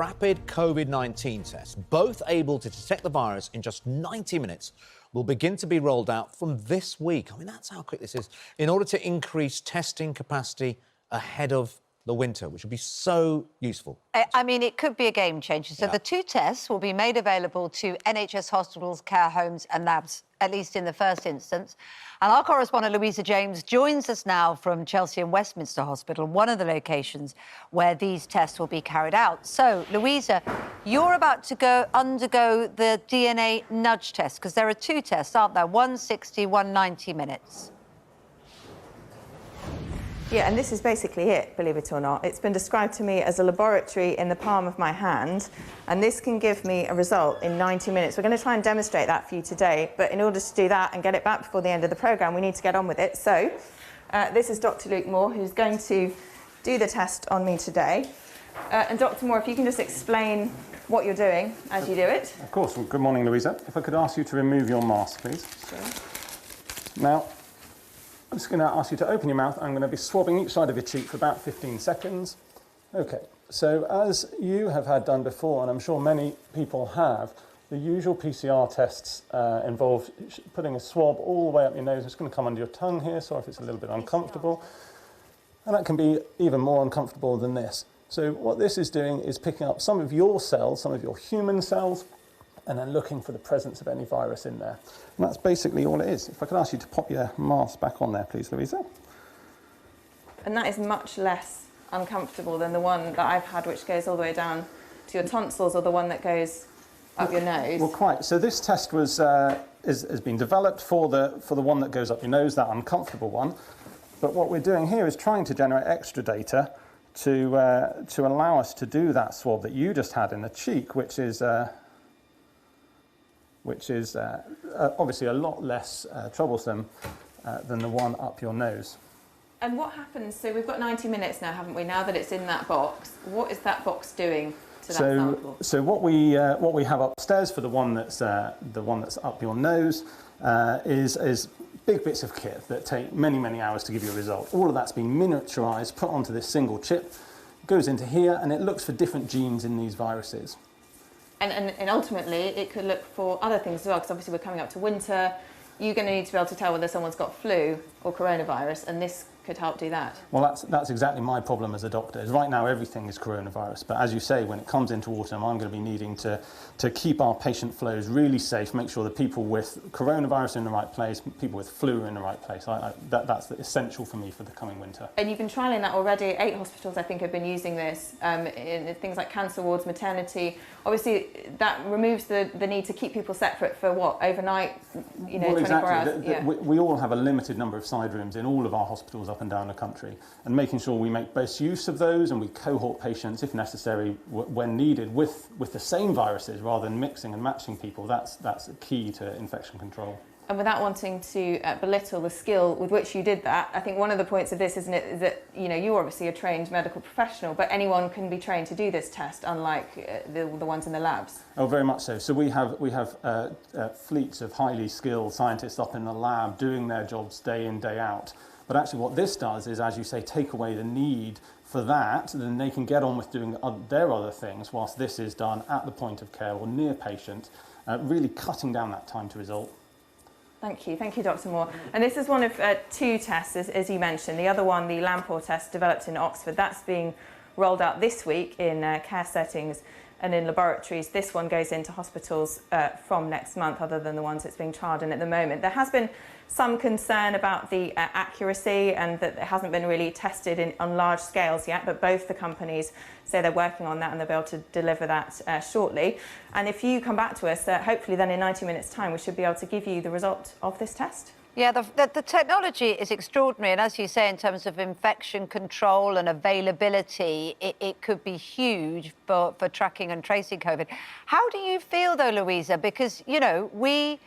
rapid COVID-19 tests, both able to detect the virus in just 90 minutes, will begin to be rolled out from this week. I mean, that's how quick this is, in order to increase testing capacity ahead of the winter, which would be so useful. I mean, it could be a game changer. So the two tests will be made available to NHS hospitals, care homes and labs, at least in the first instance. And our correspondent, Louisa James, joins us now from Chelsea and Westminster Hospital, one of the locations where these tests will be carried out. So, Louisa, you're about to undergo the DNA nudge test, because there are two tests, aren't there? 160, 190 minutes. Yeah, and this is basically it, believe it or not. It's been described to me as a laboratory in the palm of my hand, and this can give me a result in 90 minutes. We're going to try and demonstrate that for you today, but in order to do that and get it back before the end of the programme, we need to get on with it. So, this is Dr. Luke Moore, who's going to do the test on me today. And Dr. Moore, if you can just explain what you're doing as you do it. Of course. Well, good morning, Louisa. If I could ask you to remove your mask, please. Sure. Now, I'm just going to ask you to open your mouth. I'm going to be swabbing each side of your cheek for about 15 seconds. OK, so as you have had done before, and I'm sure many people have, the usual PCR tests involve putting a swab all the way up your nose. It's going to come under your tongue here, so if it's a little bit uncomfortable. And that can be even more uncomfortable than this. So what this is doing is picking up some of your cells, some of your human cells, and then looking for the presence of any virus in there. And that's basically all it is. If I could ask you to pop your mask back on there, please, Louisa. And that is much less uncomfortable than the one that I've had, which goes all the way down to your tonsils, or the one that goes up your nose. Well, quite. So this test has been developed for the one that goes up your nose, that uncomfortable one. But what we're doing here is trying to generate extra data to allow us to do that swab that you just had in the cheek, which is obviously a lot less troublesome than the one up your nose. And what happens, so we've got 90 minutes now, haven't we, now that it's in that box? What is that box doing to that sample? So what we have upstairs for the one that's up your nose is big bits of kit that take many, many hours to give you a result. All of that's been miniaturized, put onto this single chip, goes into here, and it looks for different genes in these viruses. And ultimately, it could look for other things as well, because obviously we're coming up to winter. You're going to need to be able to tell whether someone's got flu or coronavirus, and this could help do that. Well, that's exactly my problem as a doctor. Is right now everything is coronavirus, but as you say, when it comes into autumn, I'm going to be needing to keep our patient flows really safe, make sure that people with coronavirus are in the right place, people with flu are in the right place. That's essential for me for the coming winter. And you've been trialling that already. 8 hospitals, I think, have been using this in things like cancer wards, maternity. Obviously, that removes the need to keep people separate for what, overnight, you know, well, 24 exactly. hours? We all have a limited number of side rooms in all of our hospitals up and down the country, and making sure we make best use of those, and we cohort patients if necessary when needed with the same viruses rather than mixing and matching people. That's a key to infection control. And without wanting to belittle the skill with which you did that, I think one of the points of this, isn't it, is that, you know, you're obviously a trained medical professional, but anyone can be trained to do this test, unlike the ones in the labs. Oh, very much so. So we have fleets of highly skilled scientists up in the lab doing their jobs day in, day out. But actually what this does is, as you say, take away the need for that, then they can get on with doing their other things whilst this is done at the point of care or near patient, really cutting down that time to result. Thank you, Dr. Moore. And this is one of 2 tests, as you mentioned. The other one, the Lamport test, developed in Oxford, that's being rolled out this week in care settings and in laboratories. This one goes into hospitals from next month, other than the ones it's being trialled in at the moment. There has been some concern about the accuracy, and that it hasn't been really tested on large scales yet, but both the companies say they're working on that and they'll be able to deliver that shortly. And if you come back to us, hopefully then in 90 minutes' time, we should be able to give you the result of this test. Yeah, the technology is extraordinary, and as you say, in terms of infection control and availability, it could be huge for tracking and tracing COVID. How do you feel, though, Louisa? Because, you know, we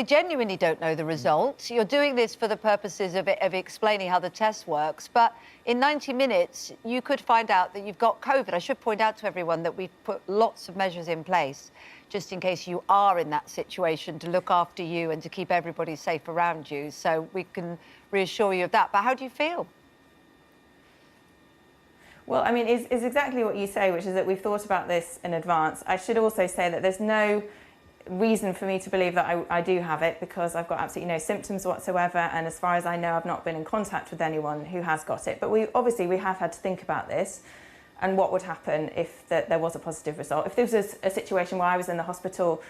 genuinely don't know the results. You're doing this for the purposes of explaining how the test works, but in 90 minutes, you could find out that you've got COVID. I should point out to everyone that we've put lots of measures in place just in case you are in that situation, to look after you and to keep everybody safe around you. So we can reassure you of that. But how do you feel? Well, I mean, is exactly what you say, which is that we've thought about this in advance. I should also say that there's no reason for me to believe that I do have it, because I've got absolutely no symptoms whatsoever, and as far as I know, I've not been in contact with anyone who has got it. But we have had to think about this and what would happen if there was a positive result. If there was a situation where I was in the hospital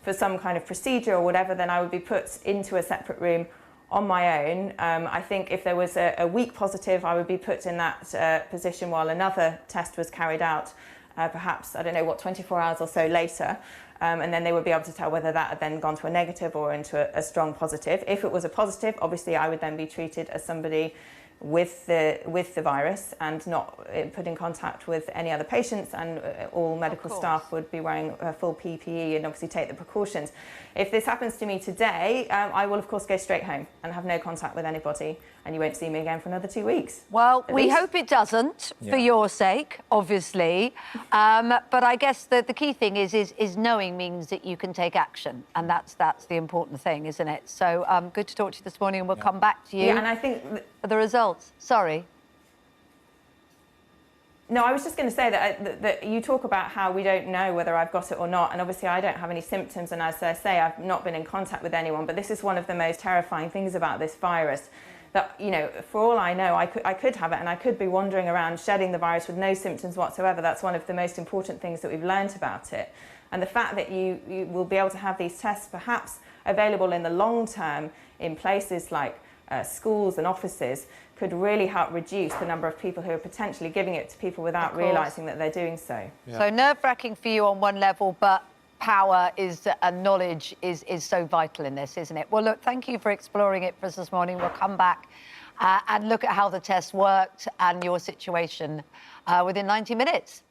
for some kind of procedure or whatever, then I would be put into a separate room on my own. I think if there was a weak positive, I would be put in that position while another test was carried out, perhaps, I don't know what, 24 hours or so later. And then they would be able to tell whether that had then gone to a negative or into a strong positive. If it was a positive, obviously I would then be treated as somebody with the virus and not put in contact with any other patients, and all medical staff would be wearing a full PPE and obviously take the precautions. If this happens to me today, I will of course go straight home and have no contact with anybody, and you won't see me again for another 2 weeks. Well, we hope it doesn't, for your sake, obviously. But I guess the key thing is knowing means that you can take action, and that's the important thing, isn't it? So good to talk to you this morning, and we'll come back to you. Yeah, and I think for the results. Sorry. No, I was just going to say that you talk about how we don't know whether I've got it or not, and obviously I don't have any symptoms, and as I say, I've not been in contact with anyone, but this is one of the most terrifying things about this virus, that, you know, for all I know, I could have it, and I could be wandering around shedding the virus with no symptoms whatsoever. That's one of the most important things that we've learned about it. And the fact that you will be able to have these tests perhaps available in the long term in places like schools and offices could really help reduce the number of people who are potentially giving it to people without realising that they're doing so. Yeah. So nerve-wracking for you on one level, but power and knowledge is so vital in this, isn't it? Well, look, thank you for exploring it for us this morning. We'll come back and look at how the test worked and your situation within 90 minutes.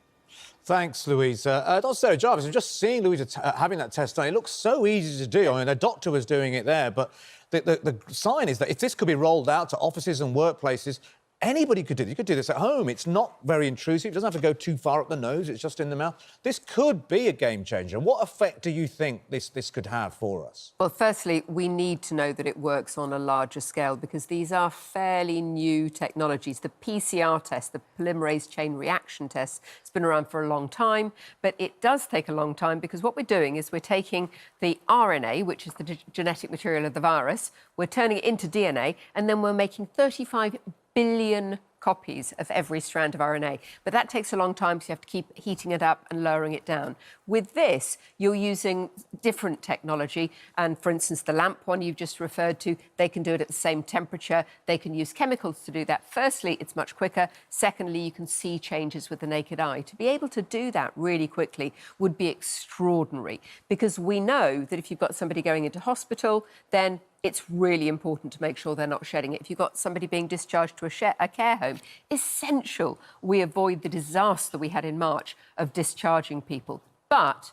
Thanks, Louisa. Dr. Sarah Jarvis, I'm just seeing Louisa having that test done. It looks so easy to do. I mean, a doctor was doing it there, but the sign is that if this could be rolled out to offices and workplaces, anybody could do it. You could do this at home. It's not very intrusive. It doesn't have to go too far up the nose. It's just in the mouth. This could be a game changer. What effect do you think this could have for us? Well, firstly, we need to know that it works on a larger scale, because these are fairly new technologies. The PCR test, the polymerase chain reaction test, it's been around for a long time, but it does take a long time, because what we're doing is we're taking the RNA, which is the genetic material of the virus, we're turning it into DNA, and then we're making 35 billion copies of every strand of RNA. But that takes a long time, so you have to keep heating it up and lowering it down. With this, you're using different technology. And for instance, the lamp one you've just referred to, they can do it at the same temperature. They can use chemicals to do that. Firstly, it's much quicker. Secondly, you can see changes with the naked eye. To be able to do that really quickly would be extraordinary, because we know that if you've got somebody going into hospital, then it's really important to make sure they're not shedding it. If you've got somebody being discharged to a care home, essential we avoid the disaster we had in March of discharging people. But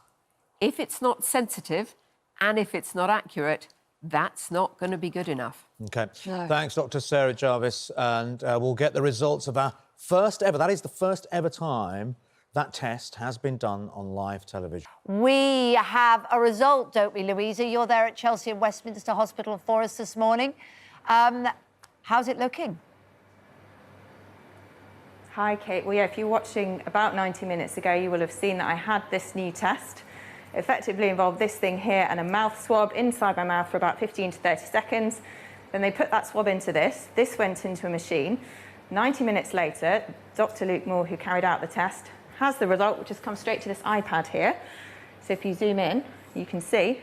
if it's not sensitive and if it's not accurate, that's not going to be good enough. OK. No. Thanks, Dr. Sarah Jarvis. And we'll get the results of our first ever, that is the first ever time that test has been done on live television. We have a result, don't we, Louisa? You're there at Chelsea and Westminster Hospital for us this morning. How's it looking? Hi, Kate. Well, yeah, if you're watching about 90 minutes ago, you will have seen that I had this new test. It effectively involved this thing here and a mouth swab inside my mouth for about 15 to 30 seconds. Then they put that swab into this. This went into a machine. 90 minutes later, Dr. Luke Moore, who carried out the test, has the result, which has come straight to this iPad here. So if you zoom in, you can see.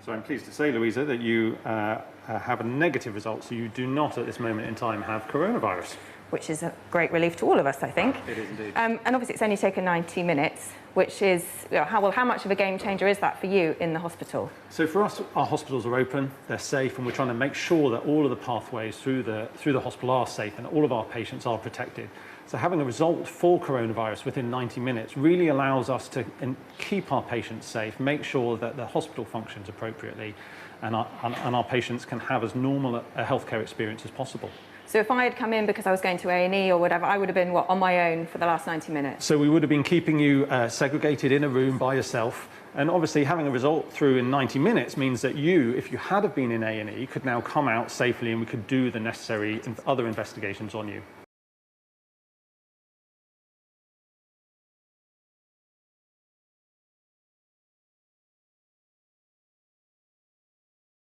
So I'm pleased to say, Louisa, that you have a negative result, so you do not at this moment in time have coronavirus. Which is a great relief to all of us, I think. It is indeed. And obviously it's only taken 90 minutes, which is, you know, how much of a game changer is that for you in the hospital? So for us, our hospitals are open, they're safe, and we're trying to make sure that all of the pathways through the hospital are safe and all of our patients are protected. So having a result for coronavirus within 90 minutes really allows us to keep our patients safe, make sure that the hospital functions appropriately, and our patients can have as normal a healthcare experience as possible. So if I had come in because I was going to A&E or whatever, I would have been, what, on my own for the last 90 minutes? So we would have been keeping you segregated in a room by yourself. And obviously having a result through in 90 minutes means that you, if you had have been in A&E, could now come out safely and we could do the necessary other investigations on you.